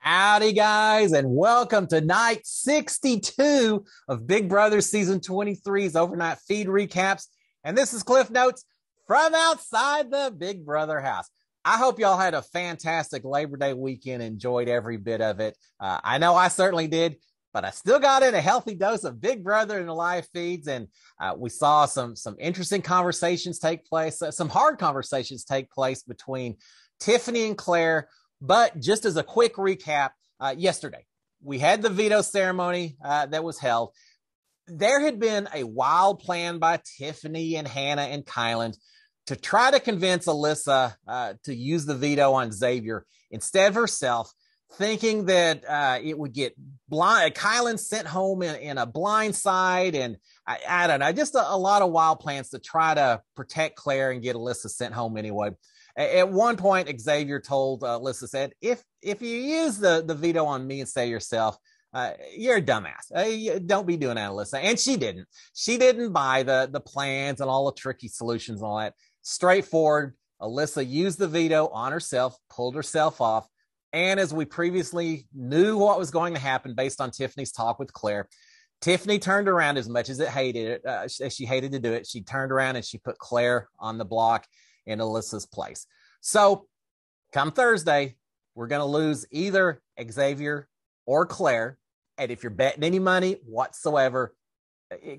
Howdy, guys, and welcome to night 62 of Big Brother Season 23's Overnight Feed Recaps. And this is Cliff Notes from outside the Big Brother house. I hope y'all had a fantastic Labor Day weekend, enjoyed every bit of it. I know I certainly did, but I still got in a healthy dose of Big Brother in the live feeds, and we saw some interesting conversations take place, some hard conversations take place between Tiffany and Claire. But just as a quick recap, yesterday we had the veto ceremony that was held. There had been a wild plan by Tiffany and Hannah and Kyland to try to convince Alyssa to use the veto on Xavier instead of herself, thinking that it would get Kyland sent home in a blind side. And I don't know, just a lot of wild plans to try to protect Claire and get Alyssa sent home anyway. At one point, Xavier told Alyssa, said, if you use the veto on me instead of yourself, you're a dumbass. Don't be doing that, Alyssa. And she didn't. She didn't buy the plans and all the tricky solutions and all that. Straightforward, Alyssa used the veto on herself, pulled herself off. And as we previously knew what was going to happen based on Tiffany's talk with Claire, Tiffany turned around as much as she hated to do it. She turned around and she put Claire on the block in Alyssa's place. So come Thursday, we're going to lose either Xavier or Claire. And if you're betting any money whatsoever,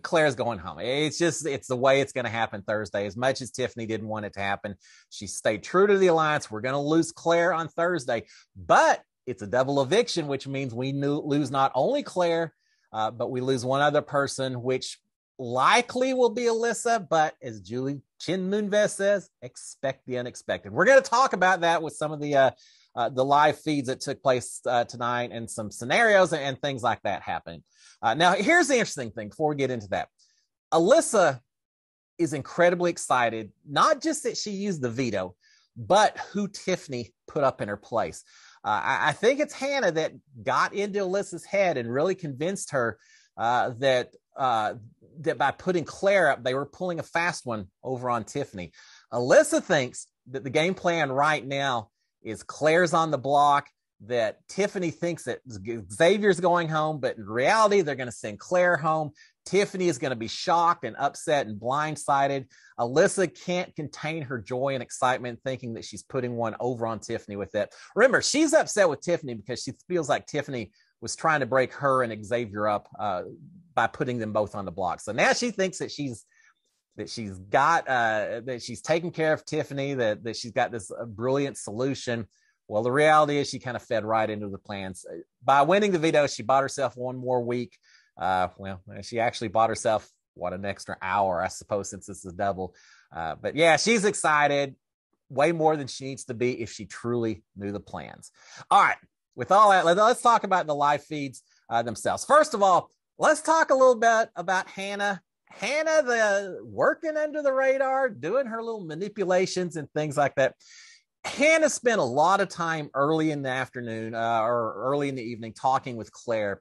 Claire's going home. It's the way it's going to happen Thursday. As much as Tiffany didn't want it to happen, she stayed true to the alliance. We're going to lose Claire on Thursday, but it's a double eviction, which means we lose not only Claire, but we lose one other person, which likely will be Alyssa, but as Julie Chin Moonves says, expect the unexpected. We're going to talk about that with some of the live feeds that took place tonight and some scenarios and things like that happening. Now, here's the interesting thing before we get into that. Alyssa is incredibly excited, not just that she used the veto, but who Tiffany put up in her place. I think it's Hannah that got into Alyssa's head and really convinced her that by putting Claire up, they were pulling a fast one over on Tiffany. Alyssa thinks that the game plan right now is Claire's on the block, that Tiffany thinks that Xavier's going home, but in reality, they're going to send Claire home. Tiffany is going to be shocked and upset and blindsided. Alyssa can't contain her joy and excitement, thinking that she's putting one over on Tiffany with that. Remember, she's upset with Tiffany because she feels like Tiffany was trying to break her and Xavier up by putting them both on the block. So now she thinks that she's taken care of Tiffany, that she's got this brilliant solution. Well, the reality is she kind of fed right into the plans. By winning the veto, she bought herself one more week. She actually bought herself, an extra hour, I suppose, since this is double. But yeah, she's excited, way more than she needs to be if she truly knew the plans. All right. With all that, let's talk about the live feeds themselves. First of all, let's talk a little bit about Hannah. Hannah, the working under the radar, doing her little manipulations and things like that. Hannah spent a lot of time early in the afternoon or early in the evening talking with Claire,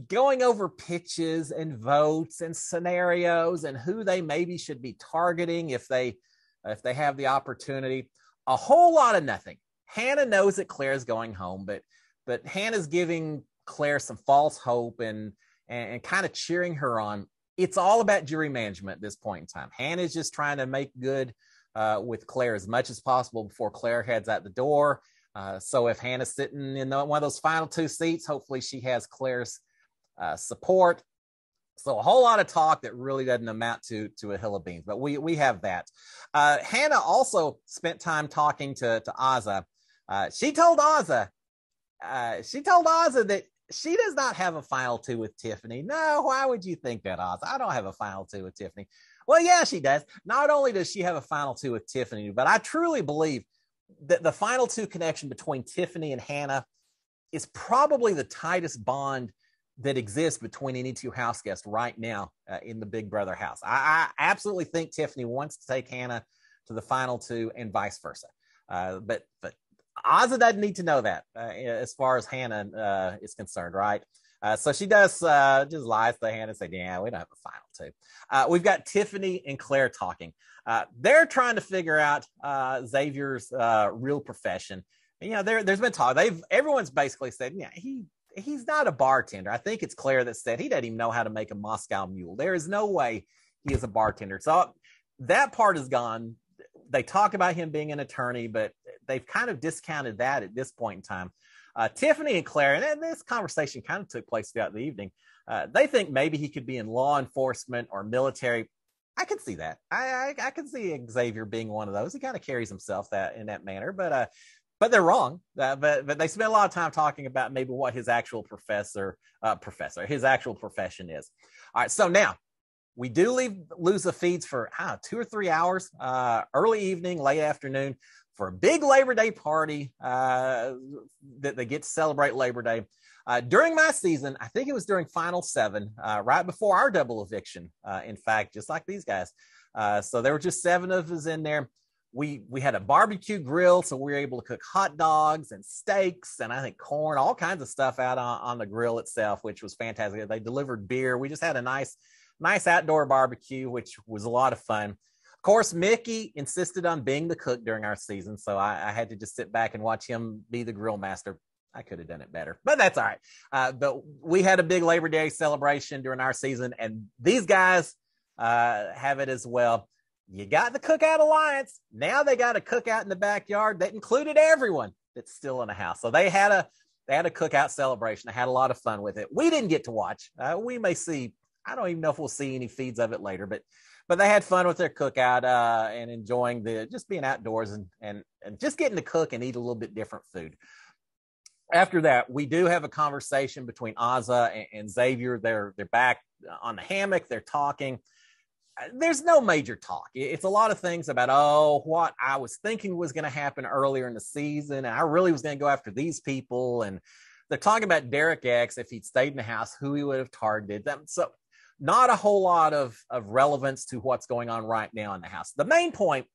going over pitches and votes and scenarios and who they maybe should be targeting if they have the opportunity. A whole lot of nothing. Hannah knows that Claire's going home, but Hannah's giving Claire some false hope and kind of cheering her on. It's all about jury management at this point in time. Hannah's just trying to make good with Claire as much as possible before Claire heads out the door. So if Hannah's sitting in one of those final two seats, hopefully she has Claire's support. So a whole lot of talk that really doesn't amount to a hill of beans, but we have that. Hannah also spent time talking to Azah. She told Azah that she does not have a final two with Tiffany. No, why would you think that, Azah? I don't have a final two with Tiffany. Well, yeah, she does. Not only does she have a final two with Tiffany, but I truly believe that the final two connection between Tiffany and Hannah is probably the tightest bond that exists between any two house guests right now in the Big Brother house. I absolutely think Tiffany wants to take Hannah to the final two and vice versa. But Azah doesn't need to know that as far as Hannah is concerned, right? So she does just lies to Hannah and say, yeah, we don't have a final two. We've got Tiffany and Claire talking. They're trying to figure out Xavier's real profession. There's been talk. Everyone's basically said, yeah, he's not a bartender. I think it's Claire that said he doesn't even know how to make a Moscow Mule. There is no way he is a bartender. So that part is gone. They talk about him being an attorney, but they've kind of discounted that at this point in time. Tiffany and Claire, and this conversation kind of took place throughout the evening. They think maybe he could be in law enforcement or military. I can see that. I can see Xavier being one of those. He kind of carries himself in that manner, but they're wrong. But they spend a lot of time talking about maybe what his actual his actual profession is. All right, so now we do lose the feeds for 2 or 3 hours, early evening, late afternoon, for a big Labor Day party that they get to celebrate Labor Day. During my season, I think it was during Final 7, right before our double eviction, in fact, just like these guys. So there were just 7 of us in there. We had a barbecue grill, so we were able to cook hot dogs and steaks and I think corn, all kinds of stuff out on the grill itself, which was fantastic. They delivered beer. We just had a nice outdoor barbecue, which was a lot of fun. Of course, Mickey insisted on being the cook during our season, so I had to just sit back and watch him be the grill master. I could have done it better, but that's all right. But we had a big Labor Day celebration during our season, and these guys have it as well. You got the Cookout Alliance. Now they got a cookout in the backyard that included everyone that's still in the house. So they had a cookout celebration. They had a lot of fun with it. We didn't get to watch. We may see. I don't even know if we'll see any feeds of it later, but they had fun with their cookout and enjoying just being outdoors and just getting to cook and eat a little bit different food. After that, we do have a conversation between Azah and Xavier. They're back on the hammock. They're talking. There's no major talk. It's a lot of things about, what I was thinking was going to happen earlier in the season. And I really was going to go after these people. And they're talking about Derek X, if he'd stayed in the house, who he would have targeted them. So not a whole lot of relevance to what's going on right now in the house. The main point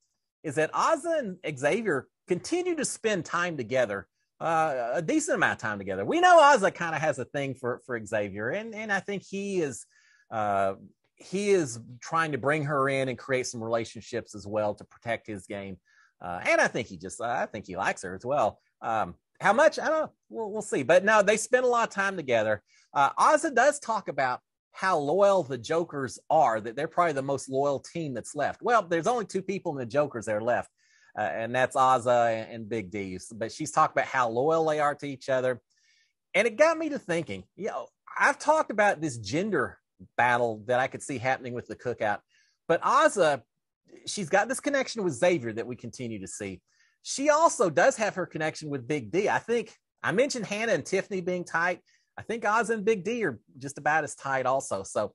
is that Azah and Xavier continue to spend time together, a decent amount of time together. We know Azah kind of has a thing for Xavier, and I think he is trying to bring her in and create some relationships as well to protect his game. And I think I think he likes her as well. How much? I don't know. We'll see. But no, they spend a lot of time together. Azah does talk about how loyal the Jokers are, that they're probably the most loyal team that's left. Well, there's only 2 people in the Jokers that are left, and that's Azah and Big D. But she's talked about how loyal they are to each other. And it got me to thinking, I've talked about this gender battle that I could see happening with the cookout, but Azah, she's got this connection with Xavier that we continue to see. She also does have her connection with Big D. I think I mentioned Hannah and Tiffany being tight. I think Azah and Big D are just about as tight also. So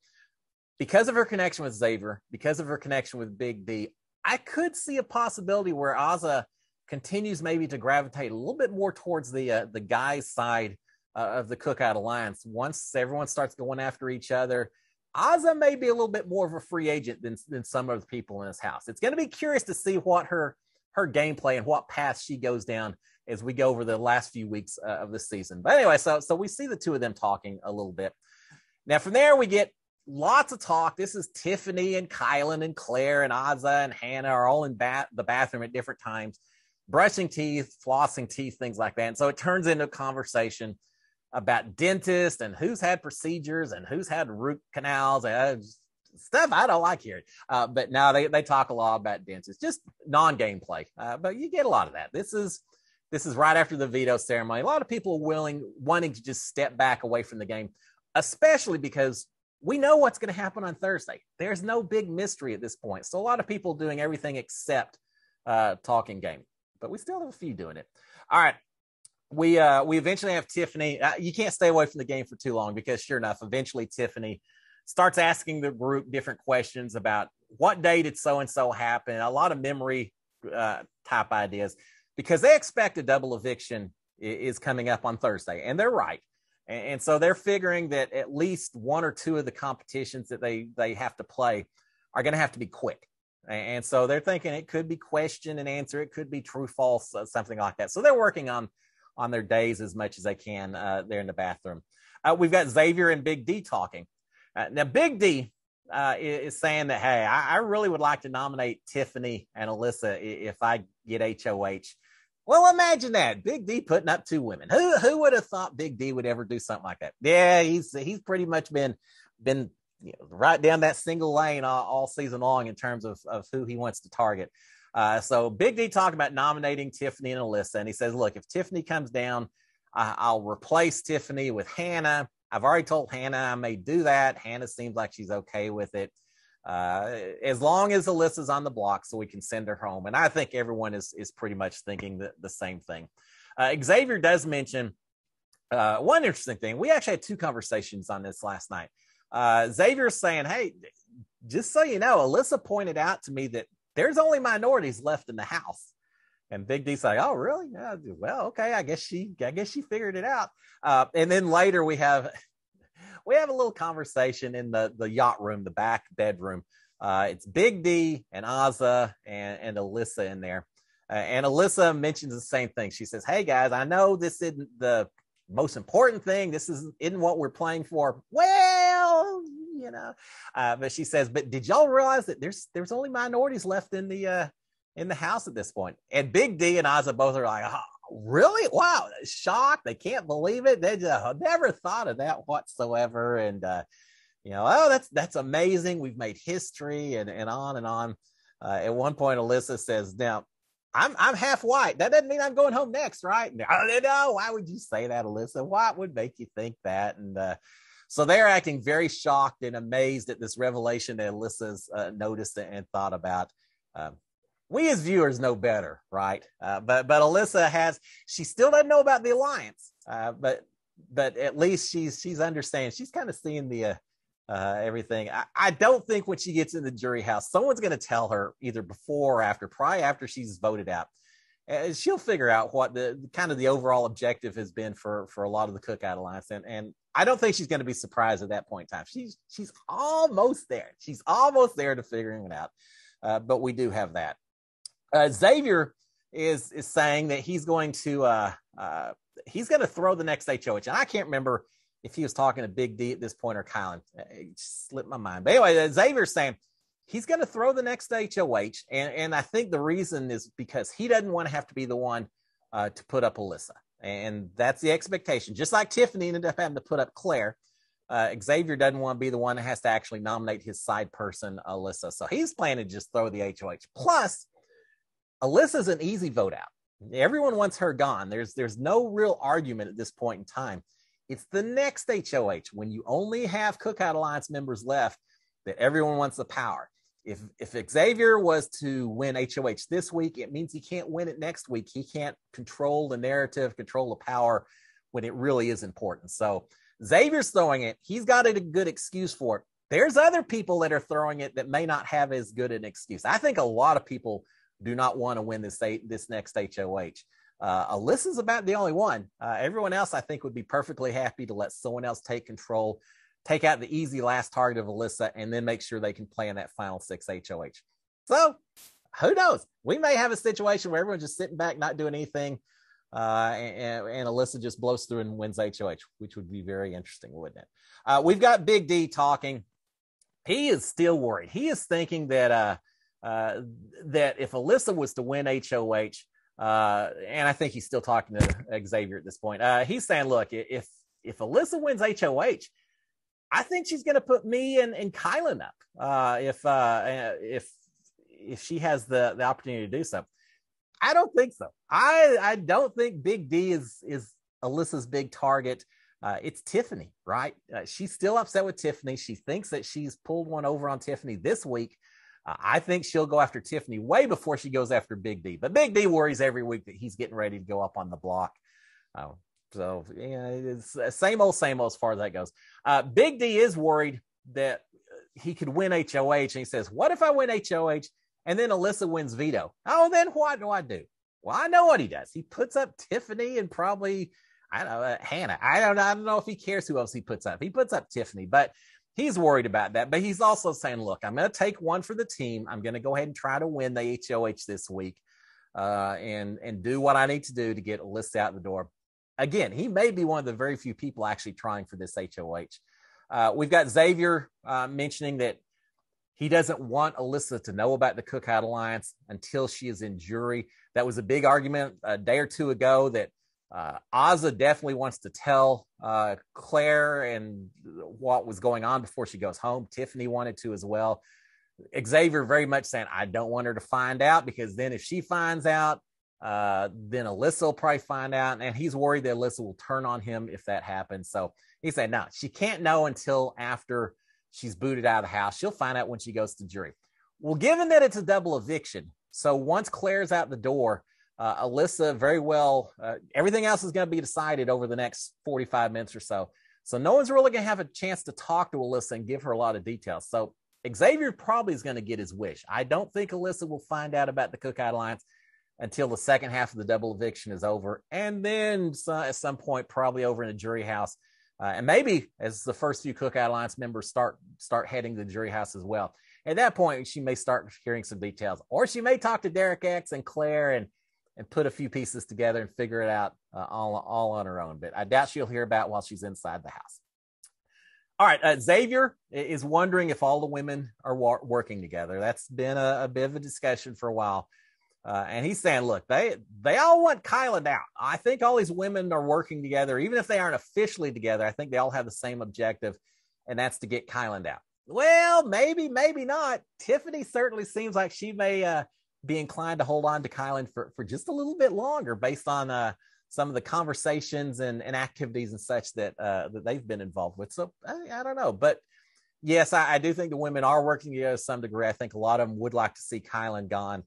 because of her connection with Xavier, because of her connection with Big D, I could see a possibility where Azah continues maybe to gravitate a little bit more towards the guys' side of the Cookout Alliance. Once everyone starts going after each other, Azah may be a little bit more of a free agent than some of the people in this house. It's going to be curious to see what her gameplay and what path she goes down as we go over the last few weeks of the season. But anyway, so we see the 2 of them talking a little bit. Now from there, we get lots of talk. This is Tiffany and Kylan and Claire and Azah and Hannah are all in the bathroom at different times, brushing teeth, flossing teeth, things like that. And so it turns into a conversation about dentists and who's had procedures and who's had root canals, stuff I don't like hearing. But now they talk a lot about dentists, just non-gameplay. But you get a lot of that. This is right after the veto ceremony. A lot of people wanting to just step back away from the game, especially because we know what's going to happen on Thursday. There's no big mystery at this point. So a lot of people doing everything except talking game, but we still have a few doing it. All right. We eventually have Tiffany. You can't stay away from the game for too long because sure enough, eventually Tiffany starts asking the group different questions about what day did so-and-so happen, a lot of memory type ideas, because they expect a double eviction is coming up on Thursday, and they're right. And so they're figuring that at least 1 or 2 of the competitions that they have to play are going to have to be quick. And so they're thinking it could be question and answer. It could be true, false, something like that. So they're working on their days as much as they can there in the bathroom. We've got Xavier and Big D talking. Now, Big D is saying that, hey, I really would like to nominate Tiffany and Alyssa if I get HOH. Well, imagine that. Big D putting up 2 women. Who would have thought Big D would ever do something like that? Yeah, he's pretty much been right down that single lane all season long in terms of who he wants to target. So Big D talked about nominating Tiffany and Alyssa, and he says, look, if Tiffany comes down, I'll replace Tiffany with Hannah. I've already told Hannah I may do that. Hannah seems like she's okay with it. As long as Alyssa's on the block so we can send her home. And I think everyone is pretty much thinking the same thing. Xavier does mention one interesting thing. We actually had 2 conversations on this last night. Xavier's saying, hey, just so you know, Alyssa pointed out to me that there's only minorities left in the house. And Big D's like, oh, really? Yeah, well, okay. I guess she figured it out. And then later we have a little conversation in the yacht room, the back bedroom. It's Big D and Azah and Alyssa in there. And Alyssa mentions the same thing. She says, hey, guys, I know this isn't the most important thing. This isn't what we're playing for. Well, but she says, but did y'all realize that there's only minorities left in the house at this point? And Big D and Azah both are like, oh, really? Wow, shocked. They can't believe it. They just never thought of that whatsoever. And oh, that's amazing. We've made history and on and on. At one point, Alyssa says, now I'm half white. That doesn't mean I'm going home next, right? No, why would you say that, Alyssa? What would make you think that? And so they're acting very shocked and amazed at this revelation that Alyssa's noticed and thought about. We as viewers know better, right? But Alyssa she still doesn't know about the alliance, but at least she's understanding. She's kind of seeing the everything. I don't think when she gets in the jury house, someone's going to tell her either before or after, probably after she's voted out. She'll figure out what the kind of the overall objective has been for a lot of the Cookout Alliance, and I don't think she's going to be surprised at that point in time. She's almost there. She's almost there to figuring it out. But we do have that. Xavier is saying that he's going to throw the next HOH, and I can't remember if he was talking to Big D at this point or Kylan. It slipped my mind. But anyway, Xavier's saying he's going to throw the next HOH, and I think the reason is because he doesn't want to have to be the one to put up Alyssa, and that's the expectation. Just like Tiffany ended up having to put up Claire, Xavier doesn't want to be the one that has to actually nominate his side person, Alyssa. So he's planning to just throw the HOH. Plus, Alyssa's an easy vote out. Everyone wants her gone. There's no real argument at this point in time. It's the next HOH, when you only have Cookout Alliance members left, that everyone wants the power. If Xavier was to win HOH this week, it means he can't win it next week. He can't control the narrative, control the power when it really is important. So Xavier's throwing it. He's got a good excuse for it. There's other people that are throwing it that may not have as good an excuse. I think a lot of people do not want to win this next HOH. Alyssa's about the only one. Everyone else, I think, would be perfectly happy to let someone else take control, take out the easy last target of Alyssa, and then make sure they can play in that final 6 HOH. So who knows? We may have a situation where everyone's just sitting back, not doing anything, and Alyssa just blows through and wins HOH, which would be very interesting, wouldn't it? We've got Big D talking. He is still worried. He is thinking that if Alyssa was to win HOH, and I think he's still talking to Xavier at this point. He's saying, look, if Alyssa wins HOH, I think she's going to put me and Kylan up if she has the opportunity to do so. I don't think so. I don't think Big D is Alyssa's big target. It's Tiffany, right? She's still upset with Tiffany. She thinks that she's pulled one over on Tiffany this week. I think she'll go after Tiffany way before she goes after Big D. But Big D worries every week that he's getting ready to go up on the block. So, it's same old as far as that goes. Big D is worried that he could win HOH. And he says, what if I win HOH and then Alyssa wins veto? Oh, then what do I do? Well, I know what he does. He puts up Tiffany and probably, I don't know, Hannah. I don't know if he cares who else he puts up. He puts up Tiffany, but he's worried about that. But he's also saying, look, I'm going to take one for the team. I'm going to go ahead and try to win the HOH this week and do what I need to do to get Alyssa out the door. Again, he may be one of the very few people actually trying for this HOH. We've got Xavier mentioning that He doesn't want Alyssa to know about the Cookout Alliance until she is in jury. That was a big argument a day or two ago that Azah definitely wants to tell Claire and what was going on before she goes home. Tiffany wanted to as well. Xavier very much saying, I don't want her to find out, because then if she finds out, then Alyssa will probably find out. And he's worried that Alyssa will turn on him if that happens. So he said, no, she can't know until after she's booted out of the house. She'll find out when she goes to jury. Well, given that it's a double eviction, so once Claire's out the door, Alyssa very well, everything else is going to be decided over the next 45 minutes or so. So no one's really going to have a chance to talk to Alyssa and give her a lot of details. So Xavier probably is going to get his wish. I don't think Alyssa will find out about the Cookout Alliance until the second half of the double eviction is over. And then at some point, probably over in a jury house. And maybe as the first few Cookout Alliance members start heading to the jury house as well. At that point, she may start hearing some details, or she may talk to Derek X and Claire and put a few pieces together and figure it out all on her own. But I doubt she'll hear about while she's inside the house. All right, Xavier is wondering if all the women are working together. That's been a bit of a discussion for a while. And he's saying, look, they all want Kyland out. I think all these women are working together. Even if they aren't officially together, I think they all have the same objective, and that's to get Kyland out. Well, maybe not. Tiffany certainly seems like she may be inclined to hold on to Kyland for just a little bit longer based on some of the conversations and activities and such that they've been involved with. So I don't know. But yes, I do think the women are working together to some degree. I think a lot of them would like to see Kyland gone.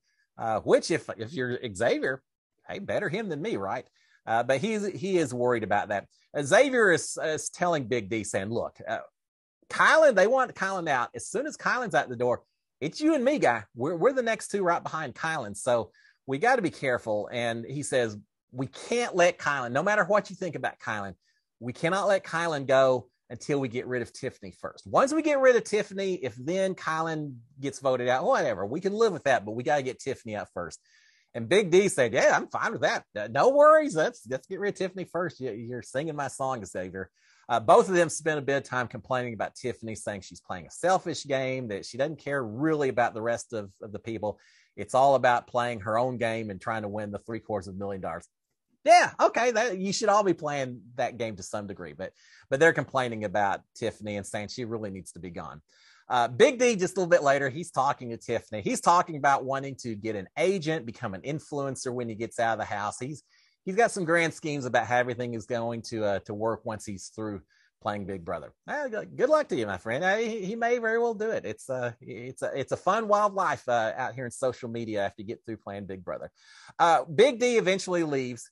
Which if you're Xavier, hey, better him than me, right? But he is worried about that. Xavier is telling Big D, saying, look, Kyland, they want Kyland out. As soon as Kyland's out the door, it's you and me, guy. We're the next two right behind Kyland. So we got to be careful. And he says, we can't let Kyland, no matter what you think about Kyland, we cannot let Kyland go until we get rid of Tiffany first. Once we get rid of Tiffany, if then Kyland gets voted out, whatever, we can live with that, but we got to get Tiffany out first. And Big D said, yeah, I'm fine with that. No worries. Let's get rid of Tiffany first. You're singing my song, Xavier. Both of them spent a bit of time complaining about Tiffany, saying she's playing a selfish game, that she doesn't care really about the rest of the people. It's all about playing her own game and trying to win the $750,000. Yeah, okay, you should all be playing that game to some degree, but they're complaining about Tiffany and saying she really needs to be gone. Big D, just a little bit later, he's talking to Tiffany. He's talking about wanting to get an agent, become an influencer when he gets out of the house. He's got some grand schemes about how everything is going to work once he's through playing Big Brother. Good luck to you, my friend. He may very well do it. It's a fun, wild life out here in social media after you get through playing Big Brother. Big D eventually leaves.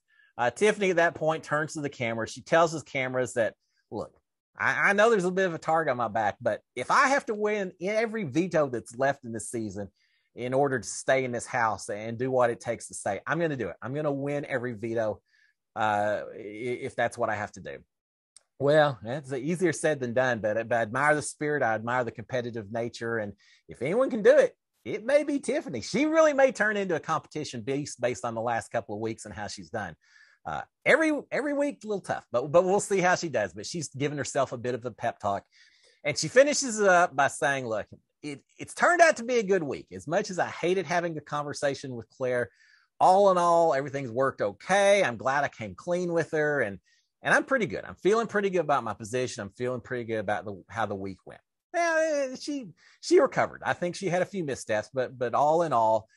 Tiffany at that point turns to the camera. She tells his cameras that, look, I know there's a bit of a target on my back, but if I have to win every veto that's left in this season in order to stay in this house and do what it takes to stay, I'm going to do it. I'm going to win every veto if that's what I have to do. Well, it's easier said than done, but I admire the spirit. I admire the competitive nature. And if anyone can do it, it may be Tiffany. She really may turn into a competition beast based on the last couple of weeks and how she's done. Every week, a little tough, but we'll see how she does. But she's given herself a bit of a pep talk. And she finishes it up by saying, look, it's turned out to be a good week. As much as I hated having a conversation with Claire, all in all, everything's worked okay. I'm glad I came clean with her. And I'm pretty good. I'm feeling pretty good about my position. I'm feeling pretty good about how the week went. Yeah, she recovered. I think she had a few missteps, but all in all,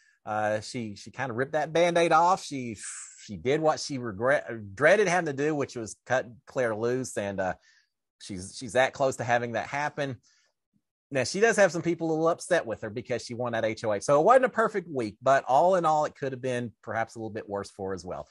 she kind of ripped that Band-Aid off. She did what she dreaded having to do, which was cut Claire loose, and she's that close to having that happen. Now, she does have some people a little upset with her because she won that HOH. So it wasn't a perfect week, but all in all, it could have been perhaps a little bit worse for her as well.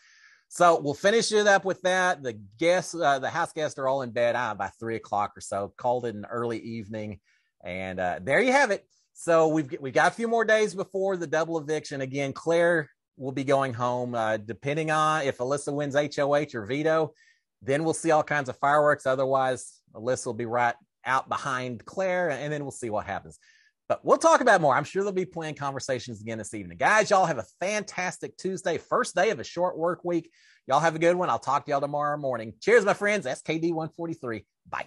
So we'll finish it up with that. The guests, the house guests are all in bed by 3:00 or so. Called it an early evening, and there you have it. So we've got a few more days before the double eviction. Again, Claire will be going home. Depending on if Alyssa wins HOH or veto, then we'll see all kinds of fireworks. Otherwise, Alyssa will be right out behind Claire, and then we'll see what happens. But we'll talk about more. I'm sure there'll be plenty of conversations again this evening. Guys, y'all have a fantastic Tuesday, first day of a short work week. Y'all have a good one. I'll talk to y'all tomorrow morning. Cheers, my friends. SKD 143. Bye.